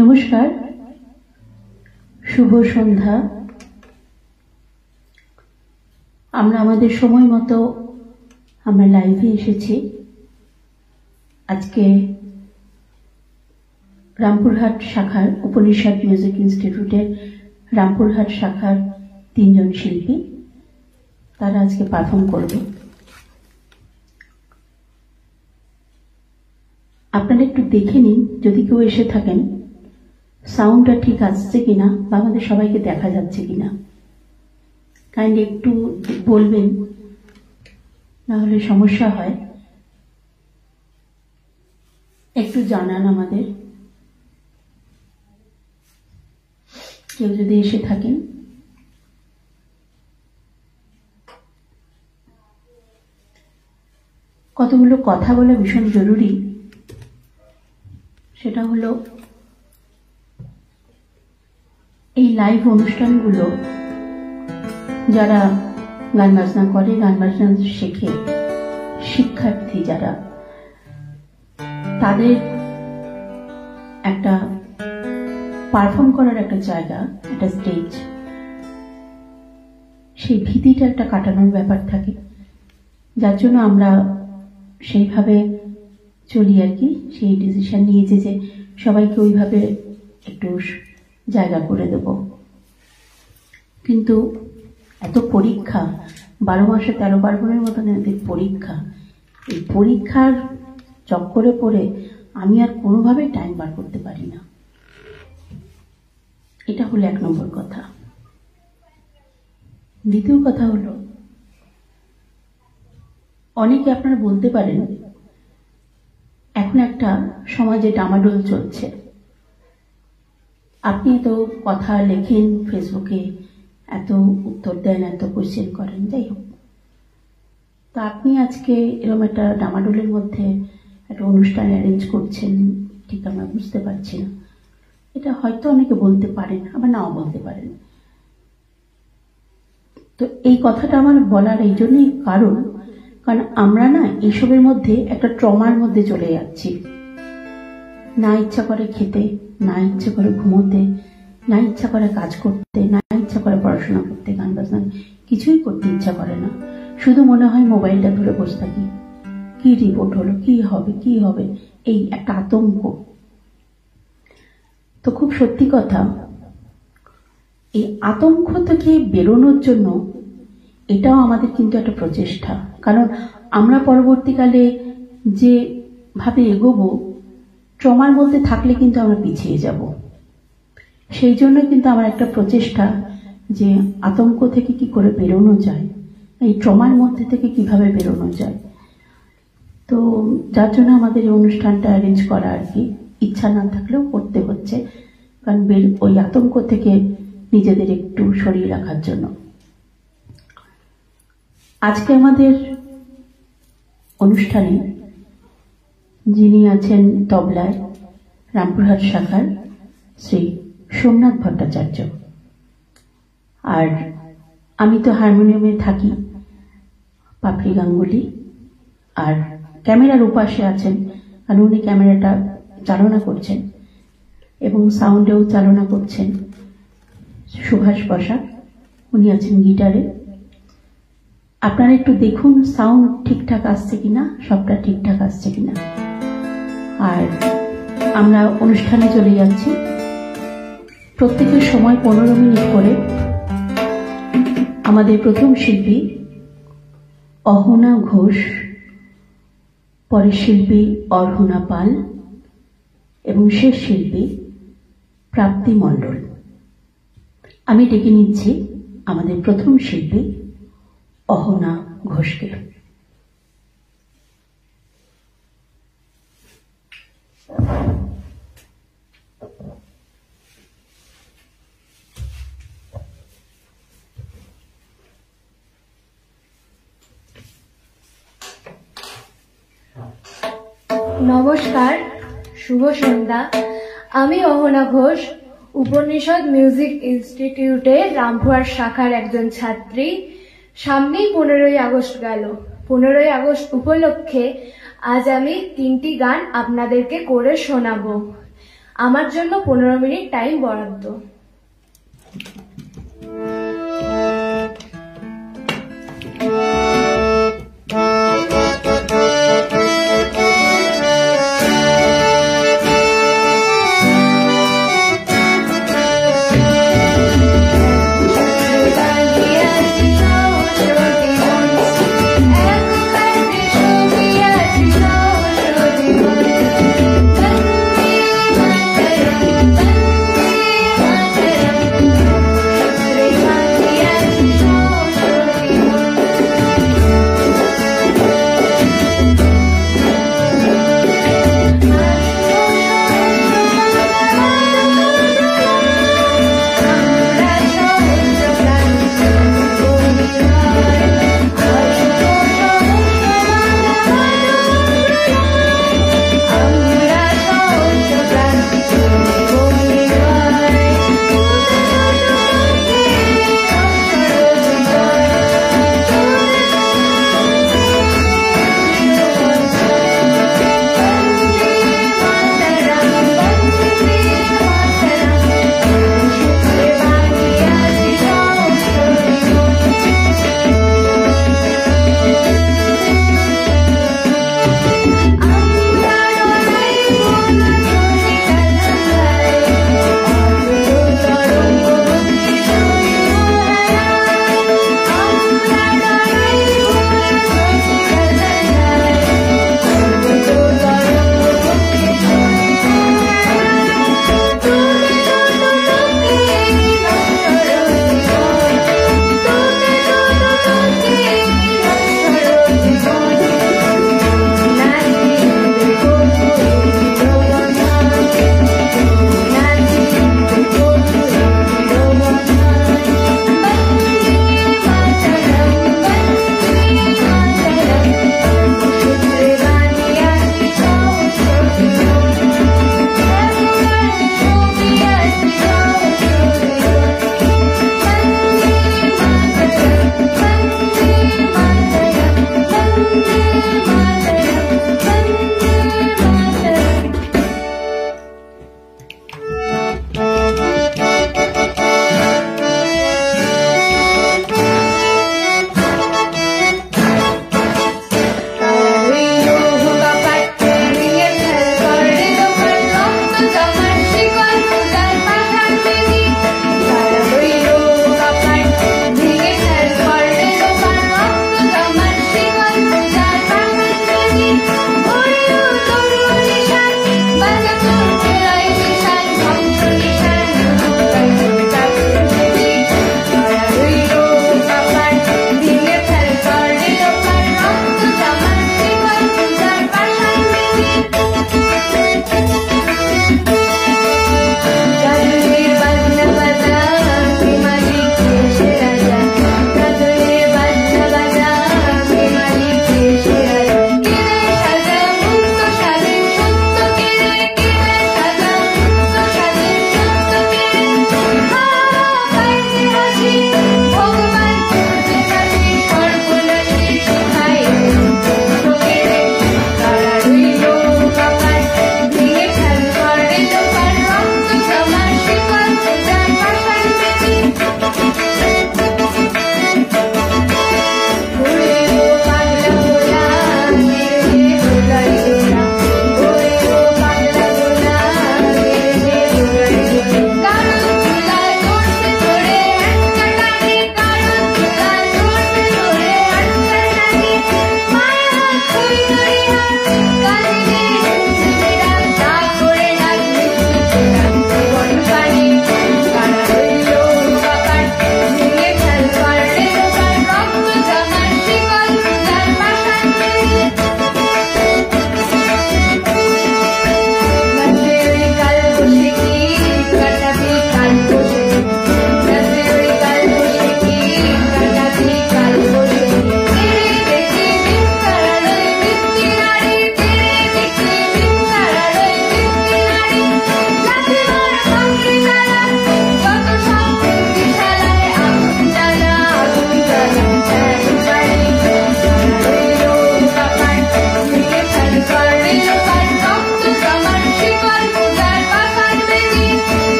নমস্কার, শুভ সন্ধ্যা। আমরা আমাদের সময় মতো আমরা লাইভে এসেছি। আজকে রামপুরহাট শাখার উপনিষদ মিউজিক ইনস্টিটিউটের রামপুরহাট শাখার 3 জন শিল্পী তারা আজকে পারফর্ম করবে। আপনারা একটু দেখে নিন, যদি কেউ এসে থাকেন সাউন্ডটা ঠিক আসছে কিনা বা আমাদের সবাইকে দেখা যাচ্ছে কিনা, কাইন্ডলি একটু বলবেন, না হলে সমস্যা হয়। একটু জানান আমাদের, কেউ যদি এসে থাকেন। কতগুলো কথা বলা ভীষণ জরুরি। সেটা হলো, এই লাইভ অনুষ্ঠানগুলো যারা গান বাজনা করে, গান বাজনা শেখে, শিক্ষার্থী যারা, তাদের একটা পারফর্ম করার একটা জায়গা, একটা স্টেজ, সেই ভীতিটা একটা কাটানোর ব্যাপার থাকে, যার জন্য আমরা সেইভাবে চলি আর কি। সেই ডিসিশন নিয়েছি যে সবাইকে ওইভাবে একটু জায়গা করে দেব। কিন্তু এত পরীক্ষা, 12 মাসে 13 পার্বণের মতন এদের পরীক্ষা, এই পরীক্ষার চক্করে পড়ে আমি আর কোনোভাবেই টাইম বার করতে পারি না। এটা হলো 1 নম্বর কথা। দ্বিতীয় কথা হলো, অনেকে আপনারা বলতে পারেন এখন একটা সমাজে ডামাডোল চলছে, আপনি এত কথা লেখেন ফেসবুকে, এত উত্তর দেন, এত কোয়েশ্চেন করেন, যাই হোক, তো আপনি আজকে এরকম একটা ডামাডোলের মধ্যে একটা অনুষ্ঠান অ্যারেঞ্জ করছেন, ঠিক আমরা বুঝতে পারছি না। এটা হয়তো অনেকে বলতে পারেন, আবার নাও বলতে পারেন। তো এই কথাটা আমার বলার এই জন্যই কারণ আমরা না এইসবের মধ্যে একটা ট্রমার মধ্যে চলে যাচ্ছি। না ইচ্ছা করে খেতে, না ইচ্ছা করে ঘুমোতে, না ইচ্ছা করে কাজ করতে, না ইচ্ছা করে পড়াশোনা করতে, গান বাজনা কিছুই করতে ইচ্ছা করে না। শুধু মনে হয় মোবাইলটা ধরে বসে থাকি, কি রিপোর্ট হলো, কি হবে কি হবে, এই একটা আতঙ্ক। তো খুব সত্যি কথা, এই আতঙ্ক থেকে বেরোনোর জন্য এটাও আমাদের কিন্তু একটা প্রচেষ্টা। কারণ আমরা পরবর্তীকালে যে ভাবে এগোবো, ট্রমার মধ্যে থাকলে কিন্তু আমরা পিছিয়ে যাব। সেই জন্য কিন্তু আমার একটা প্রচেষ্টা যে আতঙ্ক থেকে কি করে বেরোনো যায়, এই ট্রমার মধ্যে থেকে কিভাবে বেরোনো যায়। তো যার জন্য আমাদের এই অনুষ্ঠানটা অ্যারেঞ্জ করা আর কি। ইচ্ছা না থাকলেও করতে হচ্ছে, কারণ ওই আতঙ্ক থেকে নিজেদের একটু সরিয়ে রাখার জন্য। আজকে আমাদের অনুষ্ঠানে যিনি আছেন তবলায়, রামপুরহাট শাখার শ্রী সোমনাথ ভট্টাচার্য, আর আমি তো হারমোনিয়ামে থাকি, পাপড়ি গাঙ্গুলি, আর ক্যামেরার উপাসে আছেন, কারণ উনি ক্যামেরাটা চালনা করছেন এবং সাউন্ডেও চালনা করছেন সুভাষ বসাক, উনি আছেন গিটারে। আপনারা একটু দেখুন সাউন্ড ঠিকঠাক আসছে কিনা, সবটা ঠিকঠাক আসছে কিনা। আর আমরা অনুষ্ঠানে চলে যাচ্ছি। প্রত্যেকের সময় 15 মিনিট করে। আমাদের প্রথম শিল্পী অহনা ঘোষ, পরের শিল্পী অর্হনা পাল এবং শেষ শিল্পী প্রাপ্তি মণ্ডল। আমি ডেকে নিচ্ছি আমাদের প্রথম শিল্পী অহনা ঘোষকে। নমস্কার, শুভ সন্ধ্যা। আমি অহনা ঘোষ, উপনিষদ মিউজিক ইনস্টিটিউটের রামপুরহাট শাখার একজন ছাত্রী। সামনেই 15ই আগস্ট গেল। 15ই আগস্ট উপলক্ষে আজ আমি 3টি গান আপনাদেরকে করে শোনাবো। আমার জন্য 15 মিনিট টাইম বরাদ্দ।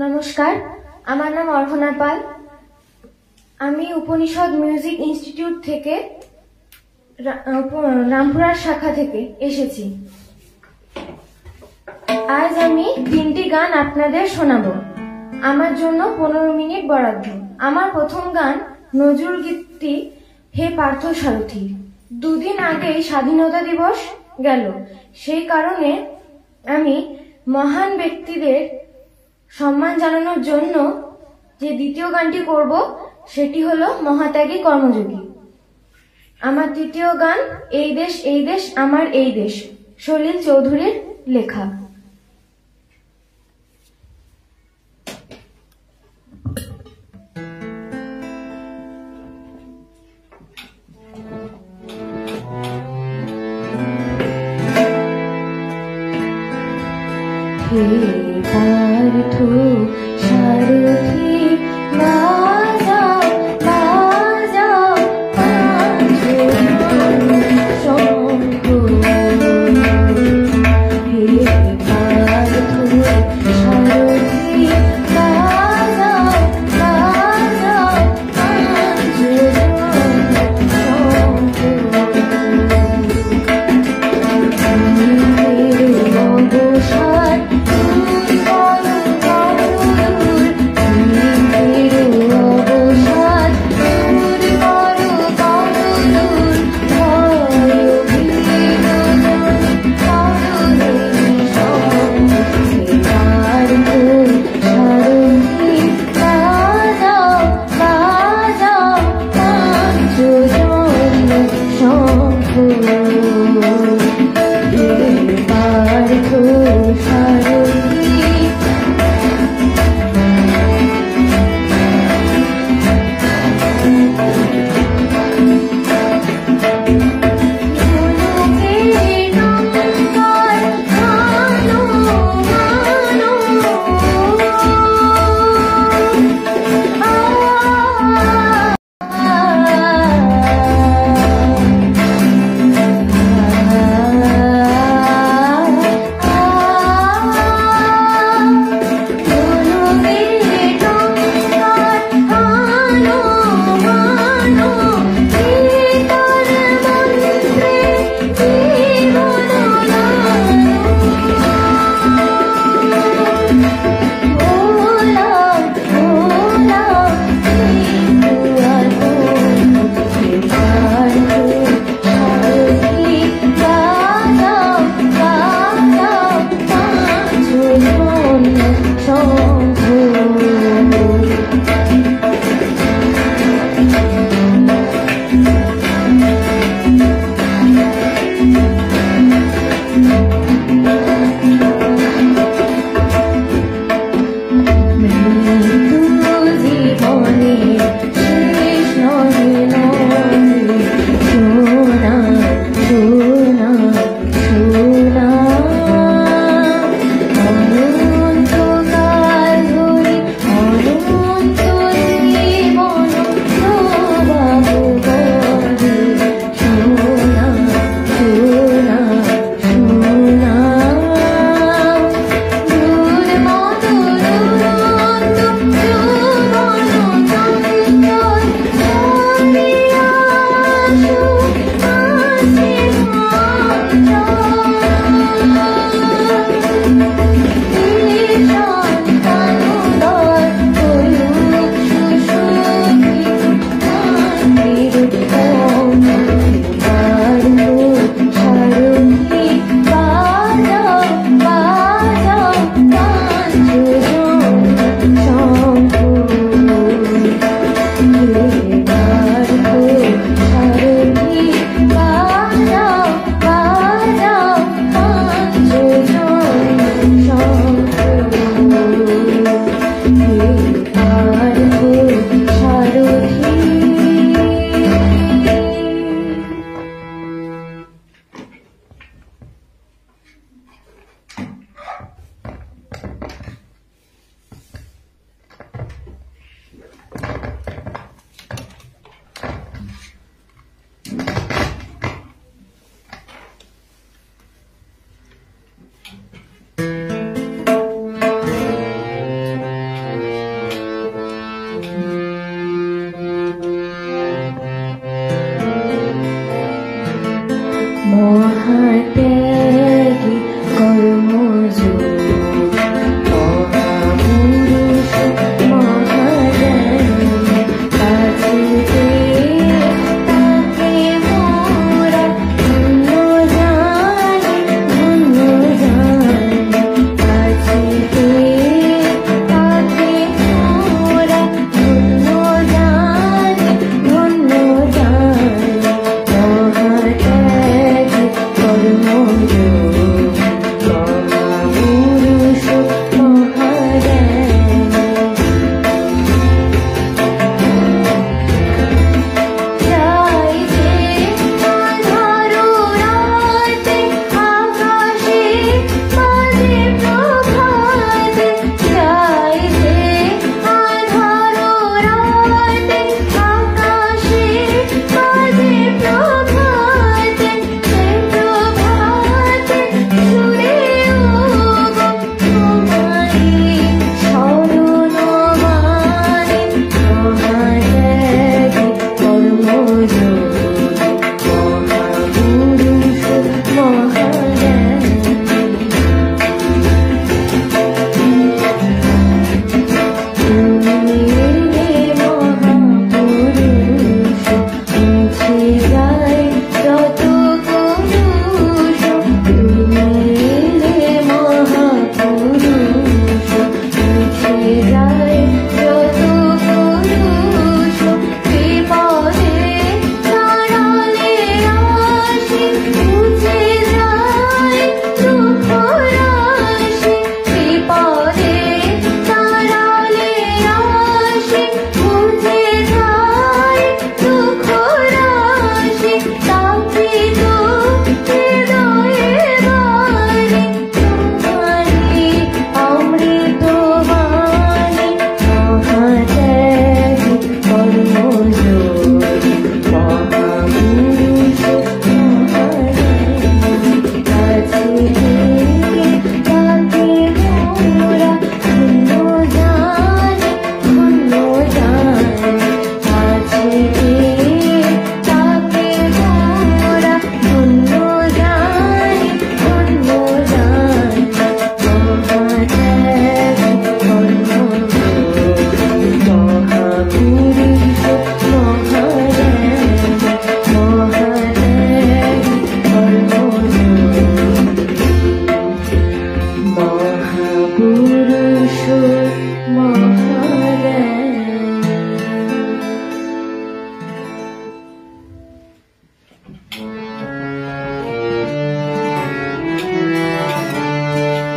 নমস্কার, আমার নাম অর্হনা পাল। আমি উপনিষদ মিউজিক ইনস্টিটিউট থেকে রামপুরার শাখা থেকে এসেছি। আজ আমি 3টি গান আপনাদের শোনাবো। আমার জন্য 15 মিনিট বরাদ্দ। আমার প্রথম গান নজরুল গীতি হে পার্থ সারথি। 2 দিন আগেই স্বাধীনতা দিবস গেল, সেই কারণে আমি মহান ব্যক্তিদের সম্মান জানানোর জন্য যে দ্বিতীয় গানটি করব সেটি হলো মহাত্যাগী কর্মযোগী। আমার তৃতীয় গান এই দেশ আমার এই দেশ, সলিল চৌধুরীর লেখা। হে পার্থ সারথি বাজাও বাজাও শঙ্খ। হে পার্থ সারথি বাজাও বাজাও শঙ্খ। অবসাদ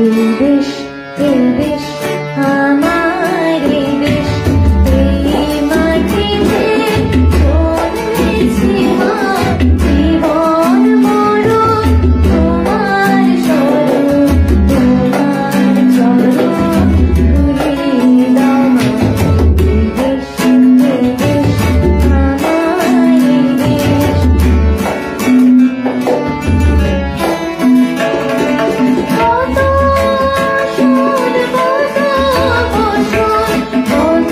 এই দেশ আমার এই দেশ, এই মাটিতে জন্মেছি মা, জীবন মরণ তোমার শরণ, তোমার চরণ ধুলি দাও মা। এই দেশ আমার এই দেশ। কত সুর কত বসন, কত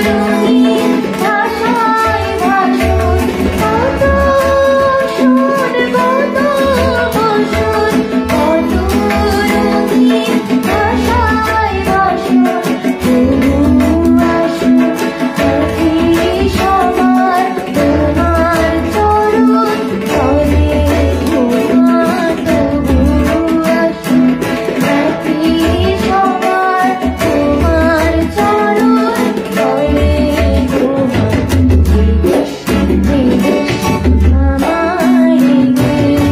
রঙিন ভাষায় ভাষণ, কত সুর কত বসন, কত রঙিন ভাষায় ভাষণ। তবু আসুন পাখি সবার তোমার চরণ তলে ঘুমা, তবু আসুন পাখি সবার তোমার চরণ তলে ঘুমা। এই দেশ আমার এই দেশ।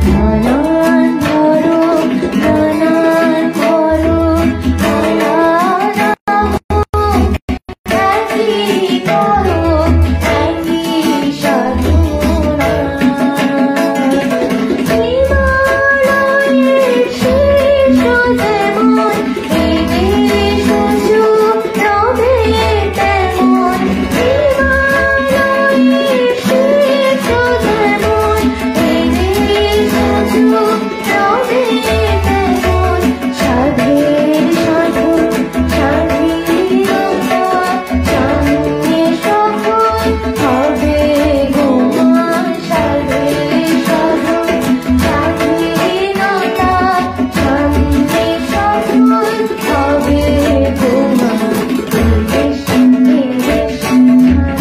নানান ধরো নানান করো আলাদা একই করো একই সাধনা। হিমালয়ের শীর্ষ যেমন এই দেশ উঁচু রবে তেমন, হিমালয়ের শীর্ষ যেমন এই দেশ উঁচু রবে তেমন। সাধের সাধন স্বাধীনতা সামনে সফল হবে গোমা। সাধের সাধন স্বাধীনতা সামনে সফল হবে গোমা। এই দেশ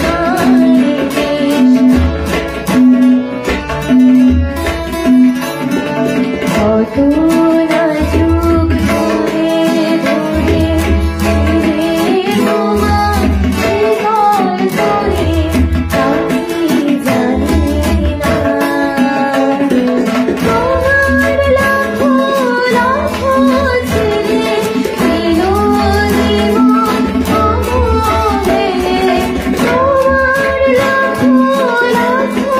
আমার এই দেশ। কত না যুগ ধরে ধরে ফিরে তোমা শীতল করে আমি জানি না। তোমার লাখো লাখো ছেলে দিল জীবন অমলে, তোমার লাখো লাখো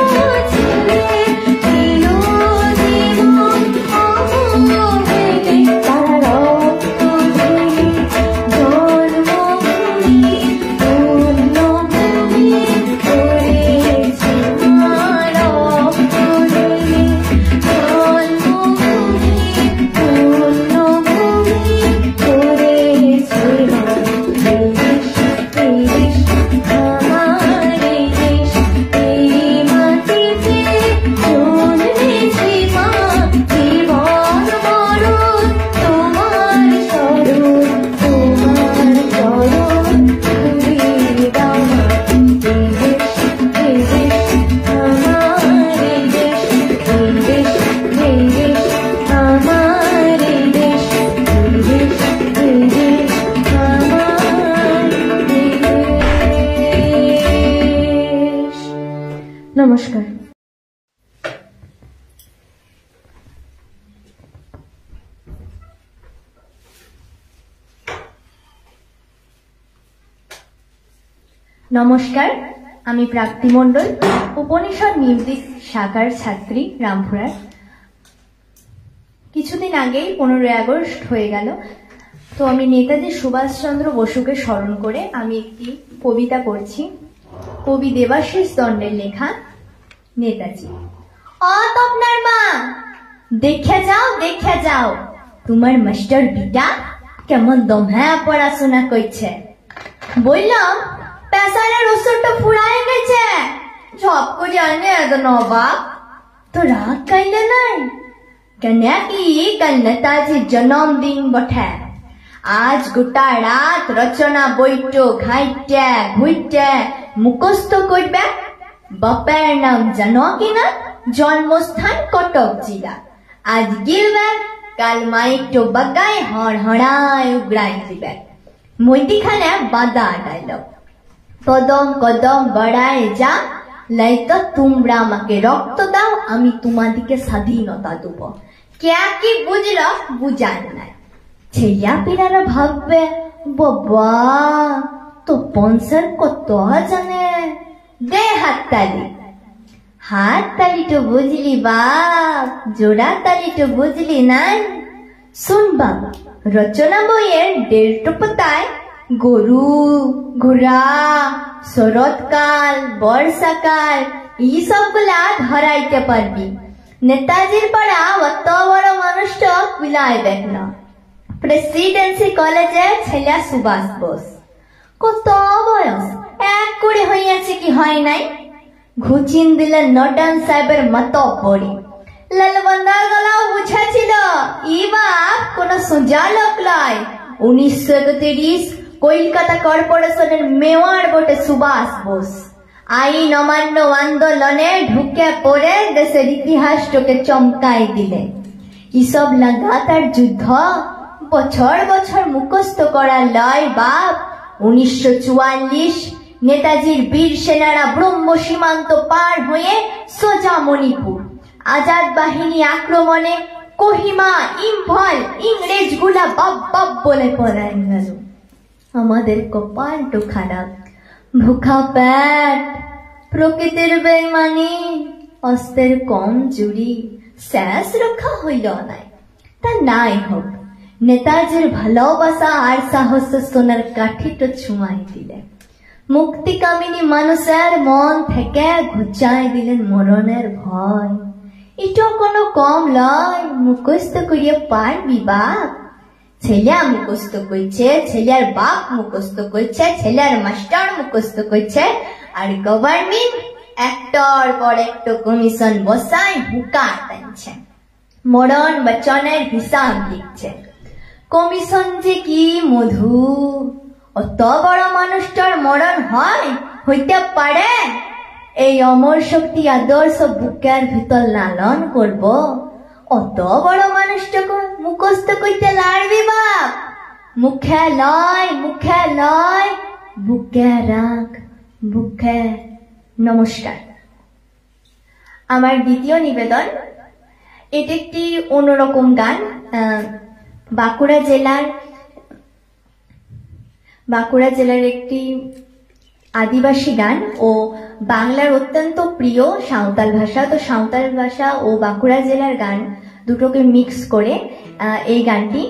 ছেলে দিল জীবন অমলে। তারা রক্ত ঢেলে জন্মভূমি পুণ্যভূমি করেছে মা, রক্ত ঢেলে জন্মভূমি পুণ্যভূমি করেছে মা। এই দেশ আমার এই দেশ, এই মাটিতে জন্মেছি মা, জীবন মরণ তোমার শরণ, তোমার চরণ ধুলি দাও মা। এই দেশ আমার এই দেশ, এই দেশ আমার এই দেশ, এই দেশ আমার এই দেশ। নমস্কার। নমস্কার, আমি প্রাপ্তি মণ্ডল, উপনিষদ মিউজিক শাখার ছাত্রী, রামপুরার। কিছুদিন আগেই 15ই আগস্ট হয়ে গেল, তো আমি নেতাজি সুভাষচন্দ্র বসুকে স্মরণ করে আমি একটি কবিতা করছি। কবি দেবাশিস দণ্ডের লেখা নেতাজি। আপনার মা দেখে যাও তোমার মাস্টার বিটা কেমন দমহা পড়াশোনা করছে। বললাম পেশারের ওষুধটা ফুরায় গেছে, সবকো জানে নবাব। তো রাগ কাইলে নাই কেন কি কাল নেতাজির জন্মদিন বটে। আজ গোটা রাত রচনা বইটো ঘাইটে ঘুইটে মুখস্থ করবে। বাপের নাম জানো কিনা? জন্মস্থান কটক জেলা। আজ গিলবে, কাল মাইকটো বাগায় হড়হড়ায় উগড়াই দিবে। মইটিখানে বাঁধা ডাইলগ। কদম কদম বাড়ায় যা, লাইতো তোমরা আমাকে রক্ত দাও, আমি তোমাদিকে স্বাধীনতা দেব। কে কি বুঝল বুঝান নাই। ছেলিয়া পিলারা ভাববে বাবা তো পনসের কত জানে, দে হাততালি। হাততালি তো বুঝলি বাপ, জোড়া তালি তো বুঝলি নাই। শুন বাবা, রচনা বইয়ের 1.5 পাতায় গরু, ঘোড়া, শরৎকাল, বর্ষাকাল এইসব গুলা ধরাইতে পারবি। নেতাজির পড়া অত বড় মানুষটা কুলাইবে না। প্রেসিডেন্সি কলেজে ছেলে সুভাষ বোস, কত বয়স, 1 হইয়াছে কি হয় নাই। ঘুচিন দিলেন নটান সাহেবের মতো পড়ি। লালবন্দার গলাও বুঝাছিল ই বাপ কোন সোজা লোক লয়। 1931 কলকাতা কর্পোরেশনের মেয়র বটে সুভাষ বোস। আইন অমান্য আন্দোলনে ঢুকে পড়ে দেশের ইতিহাসটাকে চমকাই দিলেন। এসব লাগাতার যুদ্ধ বছর বছর মুখস্থ করা লয় বাপ। 1944 নেতাজির বীর সেনারা ব্রহ্ম সীমান্ত পার হয়ে সোজা মণিপুর। আজাদ বাহিনী আক্রমণে কোহিমা, ইম্ফল ইংরেজ গুলা বাপ বাপ বলে পড়ায় গেল। আমাদের কপালটো খারাপ, ভুখা পেট, প্রকৃতির বেইমানি, অস্ত্রের কম জুড়ি, শেষ রক্ষা হইল নাই। তা নাই হোক, নেতাজির ভালোবাসা আর সাহস সোনার কাঠিটো ছুঁয়াই দিলে। মুক্তিকামিনী মানুষের মন থেকে ঘুচাই দিলেন মরণের ভয়। এটা কোনো কম লয়, মুখস্থ করিয়ে পারবি বাপ। ছেলে মুখস্থ করছে, ছেলের বাপ মুখস্থ করছে, ছেলের মাস্টার মুখস্থ করছে, আর গভর্নমেন্ট একটার পর একটা কমিশন বসায় হুকা টানছে, মরণ বচনের হিসাব লিখছে। কমিশন যে কি মধু, অত বড় মানুষটার মরণ হয় হইতে পারে? এই অমর শক্তি আদর্শ বুকের ভিতর লালন করব। অত বড় মানুষটাকে মুখস্থ করতে লাড়বি বাপ। মুখে লয়, মুখে লয়, বুকে রাখ, বুকে। নমস্কার। আমার দ্বিতীয় নিবেদন, এটি একটি অন্যরকম গান। বাঁকুড়া জেলার একটি আদিবাসী গান ও বাংলার অত্যন্ত প্রিয় সাঁওতাল ভাষা। তো সাঁওতাল ভাষা ও বাঁকুড়া জেলার গান দুটোকে মিক্স করে এই গানটি।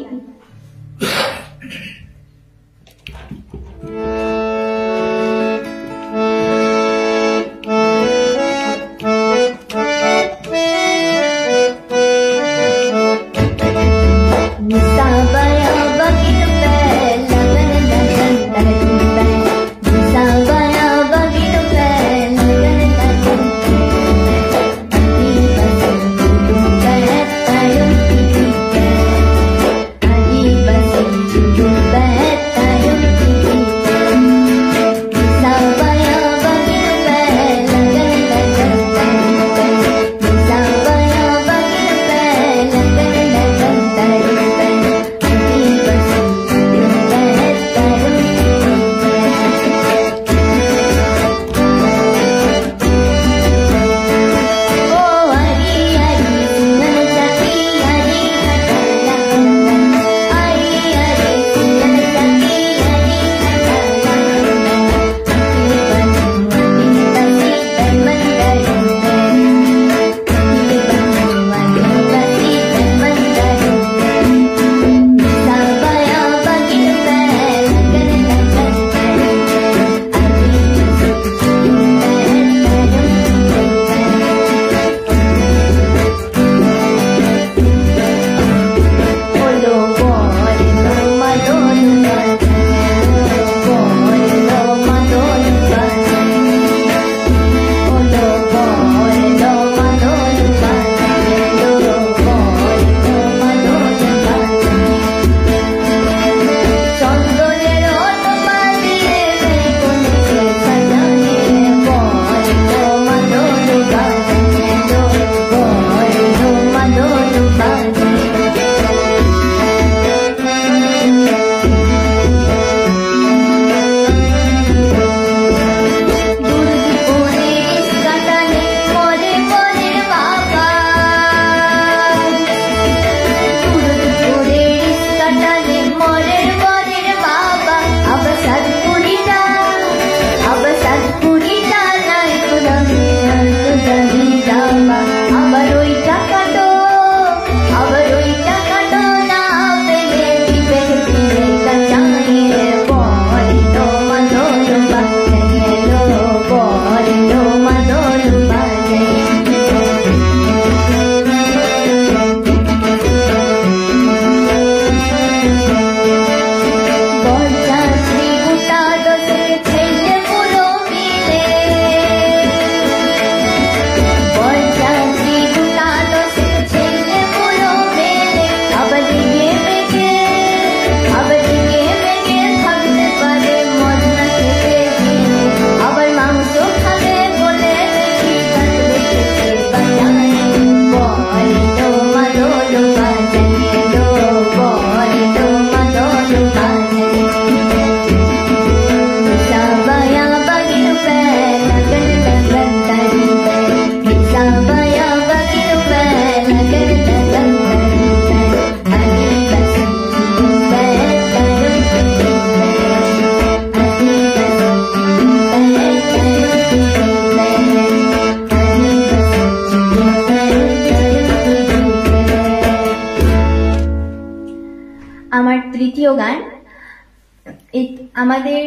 আমাদের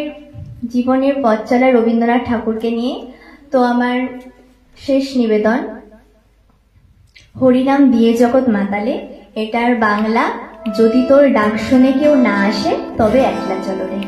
জীবনের পথ চলা রবীন্দ্রনাথ ঠাকুরকে নিয়ে। তো আমার শেষ নিবেদন হরিনাম দিয়ে জগৎ মাতালে, এটার বাংলা যদি তোর ডাক শুনে কেউ না আসে তবে একলা চলো রে।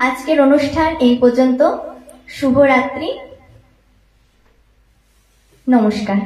আজকের অনুষ্ঠান এই পর্যন্ত। শুভরাত্রি, নমস্কার।